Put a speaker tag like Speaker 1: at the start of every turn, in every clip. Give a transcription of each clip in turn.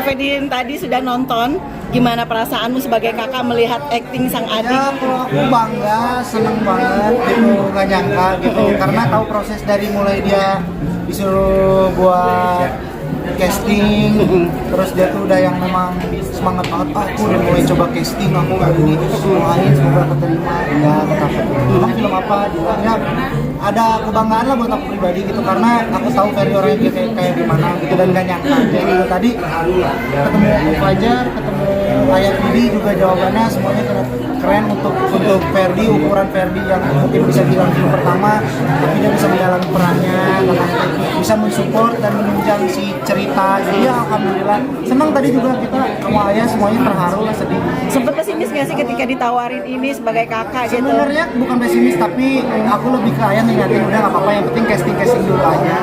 Speaker 1: Fedin tadi sudah nonton, gimana perasaanmu sebagai kakak melihat acting sang adik?
Speaker 2: Ya kalau aku bangga, seneng banget gitu, gak nyangka gitu, karena tahu proses dari mulai dia disuruh buat casting, terus dia tuh udah yang memang semangat banget, aku udah mulai coba casting, aku kali ini doain semoga keterima, ya tetap emang film apa, ya ada kebanggaan lah buat aku pribadi gitu, karena aku tahu Ferdi orangnya dia kayak gimana gitu, dan gak nyangka jadi tadi ketemu Fajar, ketemu Ayat Didi juga jawabannya semuanya keren untuk Ferdi, ukuran Ferdi yang mungkin bisa bilang film pertama, tapi dia bisa menjalani perannya, bisa mensupport dan menunjang si cerita. Jadi ya alhamdulillah senang. Tadi juga kita sama Ayah semuanya terharu lah, sedih.
Speaker 1: Sempet pesimis nggak sih ketika ditawarin ini sebagai kakak gitu?
Speaker 2: Sebenarnya bukan pesimis, tapi aku lebih ke Ayah ngeliatin udah nggak apa-apa, yang penting casting dulu aja,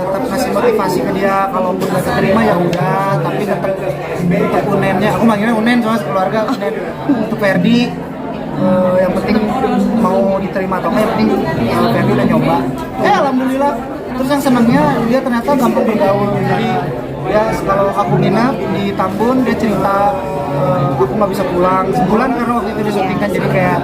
Speaker 2: tetap kasih motivasi ke dia, kalaupun nggak keterima ya udah, tapi tetap Unennya, aku manggilnya Unen soalnya keluarga Unen, untuk Ferdi yang penting mau diterima atau nggak, yang penting Ferdi udah nyoba. Alhamdulillah. Terus yang senangnya dia ternyata gampang bergaul, jadi ya kalau aku nginap di Tambun dia cerita aku nggak bisa pulang sebulan karena waktu itu disyuting kan, jadi kayak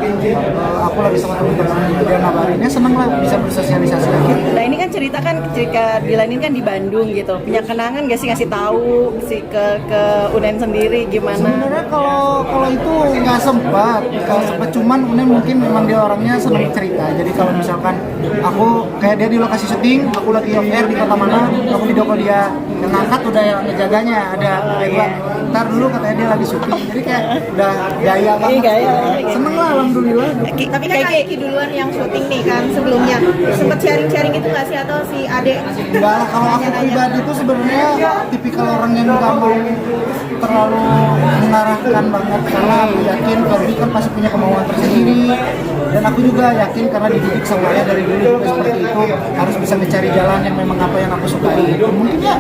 Speaker 2: aku lagi sama teman-teman, dia ngabarinnya, seneng lah bisa bersosialisasi lagi.
Speaker 1: Nah ini kan cerita kan ketika dilainin kan di Bandung gitu, punya kenangan gak sih ngasih tahu sih ke Unen sendiri gimana?
Speaker 2: Sebenarnya kalau itu nggak sempat, cuman Unen mungkin memang dia orangnya seneng cerita, jadi kalau misalkan aku kayak dia di lokasi syuting, aku lagi off air di kota mana, aku video call dia, yang ngangkat udah yang ngejaganya ada kayak ntar dulu katanya dia lagi syuting, jadi kayak udah gaya banget. Seneng lah alhamdulillah.
Speaker 3: Tapi kan Kaiki duluan yang syuting nih kan sebelumnya, sempet sharing-sharing gitu nggak sih, atau si Ade?
Speaker 2: Enggak lah, kalau aku pribadi tuh sebenarnya tipikal orang yang nggak mau terlalu mengarahkan banget, karena aku yakin Ferdi kan pasti punya kemauan tersendiri, dan aku juga yakin karena dididik sama ayah dari dulu juga seperti itu, harus bisa mencari jalan yang memang apa yang aku sukai. Mungkin ya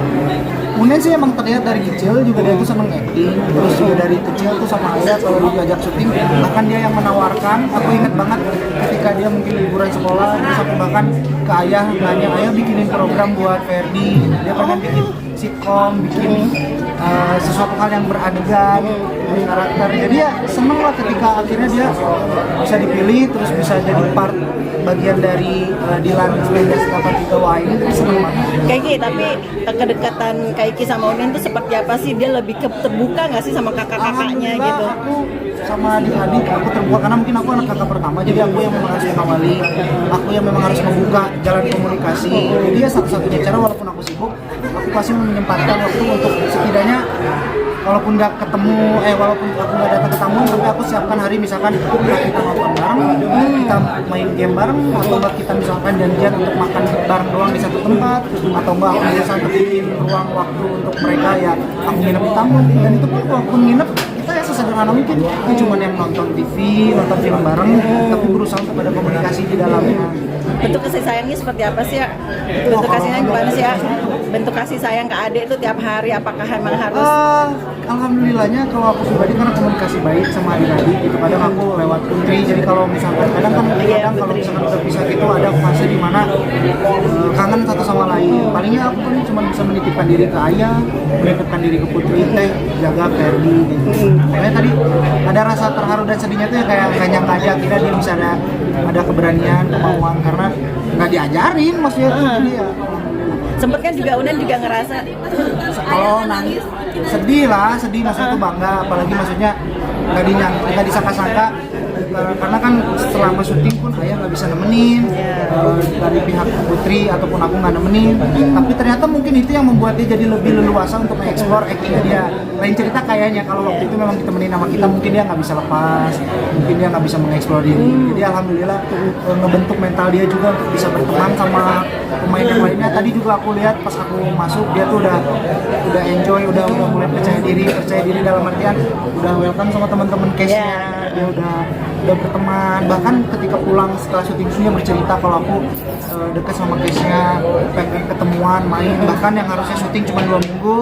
Speaker 2: Unen sih emang terlihat dari kecil juga dia tuh seneng acting, terus juga dari kecil tuh sama ayah kalau diajak syuting, bahkan dia yang menawarkan. Aku inget banget ketika dia mungkin liburan sekolah, terus aku bahkan ke ayah nanya, ayah bikinin program buat Ferdi, dia pengen bikin sitkom, bikin sesuatu hal yang beradegan, karakter. Jadi ya seneng lah ketika akhirnya dia bisa dipilih, terus bisa jadi part bagian dari Dilan Mendes dapat dikewain, seneng banget.
Speaker 1: Kaiki, tapi kedekatan Kaiki sama Unen tuh seperti apa sih? Dia lebih terbuka nggak sih sama kakak-kakaknya gitu?
Speaker 2: Aku sama adik-adik aku terbuka karena mungkin aku anak kakak pertama, jadi aku yang memang harus mengawali, aku yang memang harus membuka jalan komunikasi. Jadi ya satu-satunya cara, walaupun aku sibuk, aku pasti menyempatkan waktu untuk setidaknya walaupun nggak ketemu, walaupun aku nggak datang ke tamu, tapi aku siapkan hari misalkan kita nonton bareng, kita main game bareng, atau nggak kita misalkan janjian untuk makan bareng doang di satu tempat, atau nggak aku biasa bikin ruang waktu untuk mereka ya aku nginep di tamu, dan itu pun walaupun nginep kita ya sesederhana mungkin, itu cuma yang nonton TV, nonton film bareng, tapi berusaha untuk ada komunikasi di dalamnya.
Speaker 1: Bentuk kasih sayangnya seperti apa sih ya? Bentuk kasih sayang gimana sih ya? Bentuk kasih sayang ke adik itu tiap hari, apakah emang harus?
Speaker 2: Alhamdulillahnya kalau aku pribadi karena komunikasi baik sama adik-adik gitu, kadang aku lewat Putri, jadi kalau misalkan kadang kalau misalkan udah bisa gitu ada fase dimana kangen satu sama lain, palingnya aku pun cuma bisa menitipkan diri ke ayah, menitipkan diri ke Putri, jaga Ferdi gitu. Makanya tadi ada rasa terharu dan sedihnya tuh ya, kayak gak nyangka aja akhirnya dia bisa ada keberanian, kemauan, karena nggak diajarin maksudnya tuh, jadi ya
Speaker 1: Sempet kan juga Unen juga ngerasa
Speaker 2: kalau nangis sedih maksudnya tuh bangga, apalagi maksudnya nggak disangka-sangka, karena kan selama syuting pun ayah nggak bisa nemenin dari pihak Putri ataupun aku nggak nemenin, tapi ternyata mungkin itu yang membuat dia jadi lebih leluasa untuk mengeksplor actingnya dia. Lain cerita kayaknya kalau waktu itu memang ditemenin sama kita, mungkin dia nggak bisa lepas, mungkin dia nggak bisa mengeksplor diri. Jadi alhamdulillah ngebentuk mental dia juga untuk bisa berteman sama pemain yang lainnya. Tadi juga aku lihat pas aku masuk dia tuh udah enjoy, udah mulai percaya percaya diri dalam artian udah welcome sama teman-teman case-nya, dia udah berteman, bahkan ketika pulang setelah syuting dia bercerita kalau aku dekat sama case-nya, pengen ketemuan, main, bahkan yang harusnya syuting cuma 2 minggu,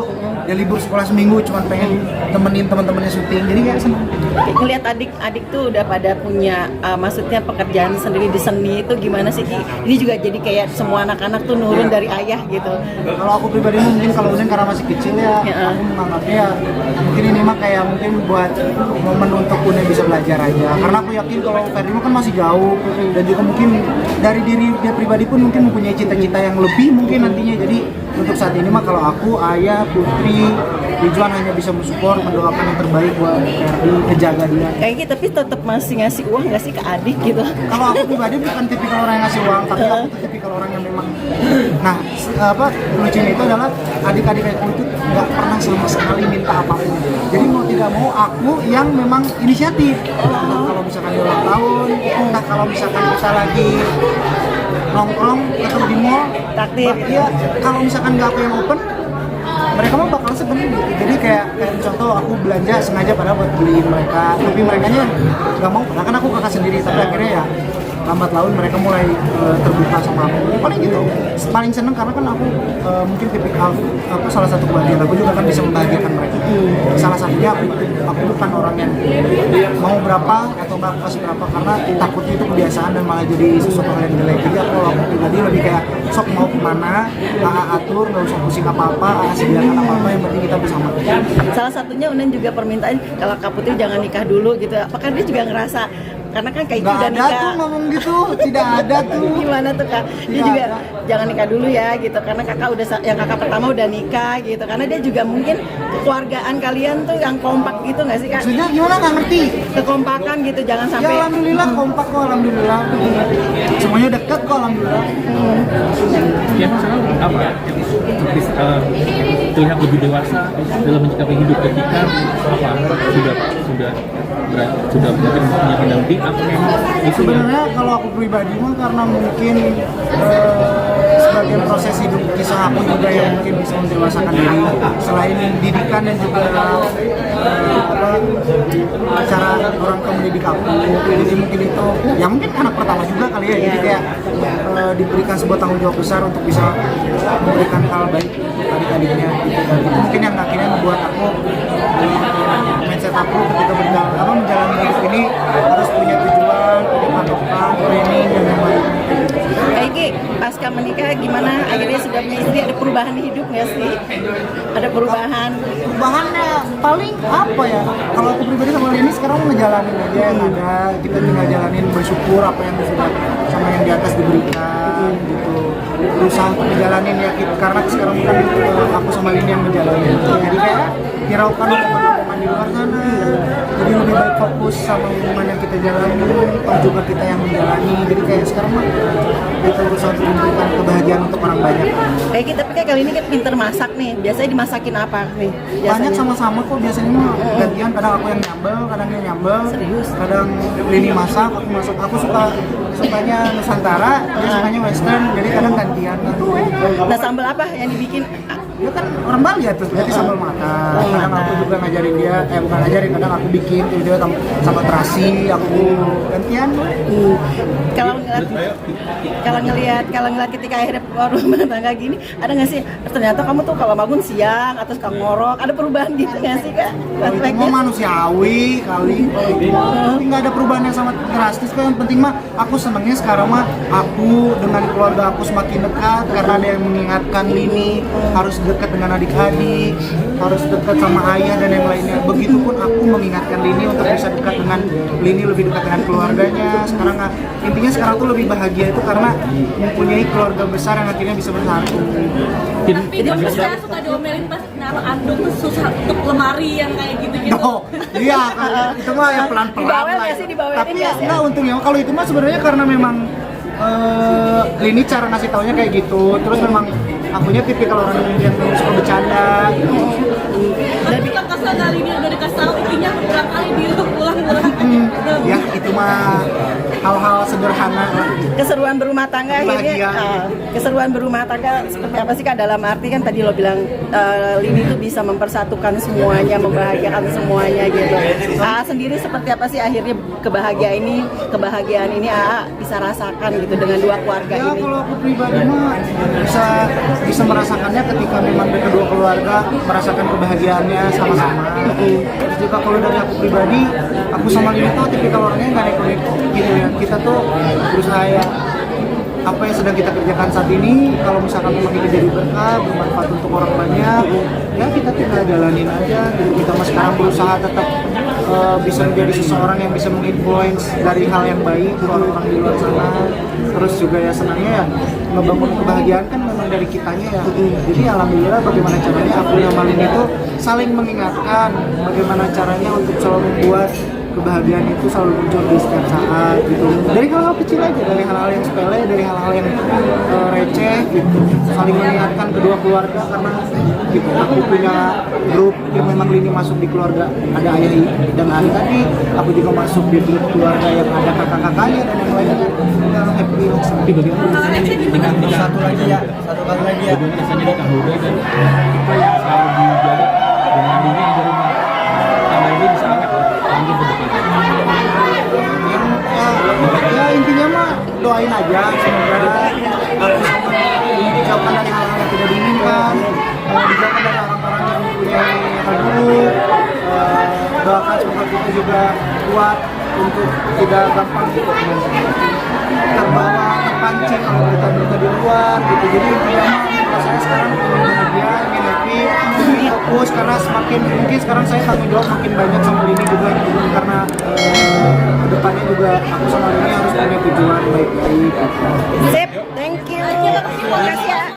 Speaker 2: dia libur sekolah seminggu, cuma pengen temenin teman-temannya syuting, jadi kayak seneng.
Speaker 1: Ngeliat adik-adik tuh udah pada punya maksudnya pekerjaan sendiri di seni itu gimana sih Ki? Ini juga jadi kayak semua anak-anak tuh nurun dari ayah gitu.
Speaker 2: Kalau aku pribadi mungkin kalau Unen karena masih kecil ya, aku menganggapnya ya mungkin ini mah kayak mungkin buat momen untuk Unen bisa belajar aja. Karena aku yakin kalau Ferdinand kan masih jauh dan juga mungkin dari diri dia pribadi pun mungkin mempunyai cita-cita yang lebih mungkin nantinya. Jadi untuk saat ini mah kalau aku, ayah, putri, Ridwan hanya bisa mensupport, mendoakan yang terbaik buat Ferdi, kejaga dia.
Speaker 1: Kayak gitu, tapi tetap masih ngasih uang nggak sih ke adik gitu?
Speaker 2: Kalau aku pribadi bukan tipikal orang yang ngasih uang, tapi aku tuh tipikal orang yang memang, nah lucunya itu adalah adik-adik aku itu nggak pernah sama sekali minta apapun. Jadi mau tidak mau aku yang memang inisiatif. Kalau misalkan dia ulang tahun, entah kalau misalkan kita lagi nongkrong atau di mall,
Speaker 1: Traktir.
Speaker 2: ya kalau misalkan nggak aku yang open, mereka mah bakal segen gitu. Jadi kayak contoh aku belanja sengaja padahal buat beliin mereka, tapi mereka nya nggak mau, padahal kan aku kakak sendiri, tapi akhirnya ya lambat laun mereka mulai terbuka sama aku. Paling gitu, paling seneng karena kan aku mungkin tipikal apa salah satu kebahagiaan aku juga kan bisa membahagiakan mereka. Salah satunya aku bukan orang yang mau berapa atau bakal berapa karena takutnya itu kebiasaan dan malah jadi sesuatu hal yang jelek. Jadi aku pribadi lebih kayak sok mau kemana, atur, nggak usah pusing apa-apa, sediakan apa-apa, yang penting kita bersama.
Speaker 1: Salah satunya Unen juga permintaan kalau Kak Putri jangan nikah dulu gitu. Apakah dia juga ngerasa karena kan kayak
Speaker 2: Nggak
Speaker 1: udah
Speaker 2: ada
Speaker 1: nikah.
Speaker 2: tuh ngomong gitu, tidak ada tuh.
Speaker 1: Gimana tuh Kak? Dia
Speaker 2: Tidak
Speaker 1: juga
Speaker 2: ada.
Speaker 1: jangan nikah dulu ya gitu karena kakak udah yang kakak pertama udah nikah gitu. Karena dia juga mungkin kekeluargaan kalian tuh yang kompak gitu nggak sih Kak?
Speaker 2: Maksudnya gimana nggak ngerti?
Speaker 1: Kekompakan gitu jangan
Speaker 2: Ya
Speaker 1: sampai
Speaker 2: alhamdulillah kompak kok, alhamdulillah. Semuanya dekat kok, alhamdulillah.
Speaker 4: Ya sekarang apa terlihat lebih dewasa dalam menyikapi hidup ketika apa sudah mungkin punya pendamping atau memang itu
Speaker 2: Sebenarnya kalau aku pribadi mah karena mungkin sebagian proses hidup kisah aku juga yang mungkin bisa mendewasakan diri selain didikan dan juga cara orang tua mendidik aku. Jadi mungkin itu ya mungkin anak pertama juga kali ya, jadi kayak diberikan sebuah tanggung jawab besar untuk bisa memberikan hal baik untuk adik-adiknya gitu. Dan itu mungkin yang akhirnya membuat aku mindset aku ketika menjalani hidup ini harus punya tujuan, punya patokan, training dan yang lain.
Speaker 1: Kayak pasca menikah gimana akhirnya sudah punya istri, ada perubahan hidup nggak sih? Ada perubahan?
Speaker 2: Perubahannya paling apa ya? Kalau aku pribadi sama ini sekarang ngejalanin aja yang ada, kita tinggal jalanin, bersyukur apa yang sudah sama yang di atas diberikan gitu. Berusaha untuk ngejalanin ya karena sekarang kan aku sama Lini yang menjalani. Jadi kayak hiraukan hubungan di luar sana. Jadi lebih baik fokus sama hubungan yang kita jalani, atau juga kita yang menjalani. Jadi kayak sekarang mah kita berusaha untuk memberikan kebahagiaan untuk orang banyak.
Speaker 1: Kayak kita tapi kayak kali ini kan pinter masak nih. Biasanya dimasakin apa nih? Biasanya?
Speaker 2: Banyak sama-sama kok biasanya mah gantian, kadang aku yang nyambel, kadang dia nyambel.
Speaker 1: Serius?
Speaker 2: Kadang Lini masak, aku masak. Aku sukanya Nusantara, dia sukanya Western, jadi kadang gantian gitu.
Speaker 1: Nah sambal apa yang dibikin?
Speaker 2: Dia kan orang Bali ya, terus berarti sambal mata. Kadang aku juga ngajarin dia, bukan ngajarin, kadang aku bikin tuh dia sama terasi, aku gantian.
Speaker 1: Kalau ngelihat ketika akhirnya rumah tangga gini, ada nggak sih ternyata kamu tuh kalau bangun siang atau suka ngorok, ada perubahan gitu nggak sih Kak?
Speaker 2: Kalau itu mah manusiawi kali, tapi nggak ada perubahan yang sangat drastis kok. Yang penting mah aku senengnya sekarang mah aku dengan keluarga aku semakin dekat karena ada yang mengingatkan Lini harus dekat dengan adik-adik, harus dekat sama ayah dan yang lainnya. Begitupun aku mengingatkan Lini untuk bisa dekat dengan Lini, lebih dekat dengan keluarganya. Sekarang intinya sekarang tuh lebih bahagia itu karena mempunyai keluarga besar yang akhirnya bisa bersatu.
Speaker 5: Tapi saya suka diomelin pas naruh anduk tuh susah untuk lemari yang kayak gitu-gitu.
Speaker 2: Oh, iya, itu mah ya pelan-pelan
Speaker 1: Dibawel
Speaker 2: lah.
Speaker 1: nggak sih? Dibawelin
Speaker 2: Tapi
Speaker 1: nggak sih?
Speaker 2: enggak untungnya kalau itu mah sebenarnya karena memang Lini cara ngasih taunya kayak gitu. Terus memang akunya tipikal orang yang suka bercanda.
Speaker 5: Tapi kan kesel kali ini udah dikasih tahu intinya beberapa kali dia tuh pulang.
Speaker 2: Ya itu mah hal-hal sederhana.
Speaker 1: Keseruan berumah tangga akhirnya keseruan berumah tangga seperti apa sih Kak, dalam arti kan tadi lo bilang Lini tuh bisa mempersatukan semuanya, membahagiakan semuanya gitu. Sendiri seperti apa sih akhirnya kebahagiaan ini bisa rasakan gitu dengan dua keluarga
Speaker 2: Ya
Speaker 1: ini?
Speaker 2: kalau aku pribadi mah bisa merasakannya ketika memang kedua keluarga merasakan kebahagiaannya sama-sama. Terus juga kalau dari aku pribadi, aku sama Lini tuh tipikal orangnya nggak neko-neko gitu ya. Kita tuh berusaha ya, apa yang sedang kita kerjakan saat ini, kalau misalkan memang ini jadi berkah, bermanfaat untuk orang banyak, ya kita tinggal jalanin aja gitu. Kita mas sekarang berusaha tetap bisa menjadi seseorang yang bisa menginfluence dari hal yang baik ke orang-orang di luar sana. Terus juga ya senangnya ya membangun kebahagiaan kan memang dari kitanya ya. Jadi alhamdulillah bagaimana caranya aku sama Lini itu saling mengingatkan bagaimana caranya untuk selalu membuat kebahagiaan itu selalu muncul di setiap saat gitu. Dari hal-hal kecil aja, dari hal-hal yang sepele, dari hal-hal yang receh gitu. Saling mengingatkan kedua keluarga karena gitu, aku punya grup yang memang Lini masuk di keluarga ada ayah dan Ari tadi, aku juga masuk di grup keluarga yang ada kakak-kakaknya dan yang lainnya. Happy lah.
Speaker 4: Tapi bagaimana rasanya di
Speaker 2: Satu lagi ya.
Speaker 4: bagaimana rasanya di Kahura dan kita yang selalu dijaga dengan Lini di rumah sama ini bisa hangat mungkin ke depan.
Speaker 2: Ya intinya mah doain aja semoga aku sama Lini dijauhkan dari hal-hal yang tidak diinginkan, dijauhkan dari orang-orang yang mempunyai hal buruk. Doakan semoga kita juga kuat untuk tidak gampang terbawa terpancing kalau kita berada di luar gitu. Jadi intinya kalau saya sekarang ingin bahagia, ingin happy, ingin fokus karena mungkin sekarang saya tanggung jawab makin banyak sama Lini juga karena kedepannya juga aku sama Lini harus punya tujuan baik-baik.
Speaker 1: Sip, thank you. Terima kasih ya.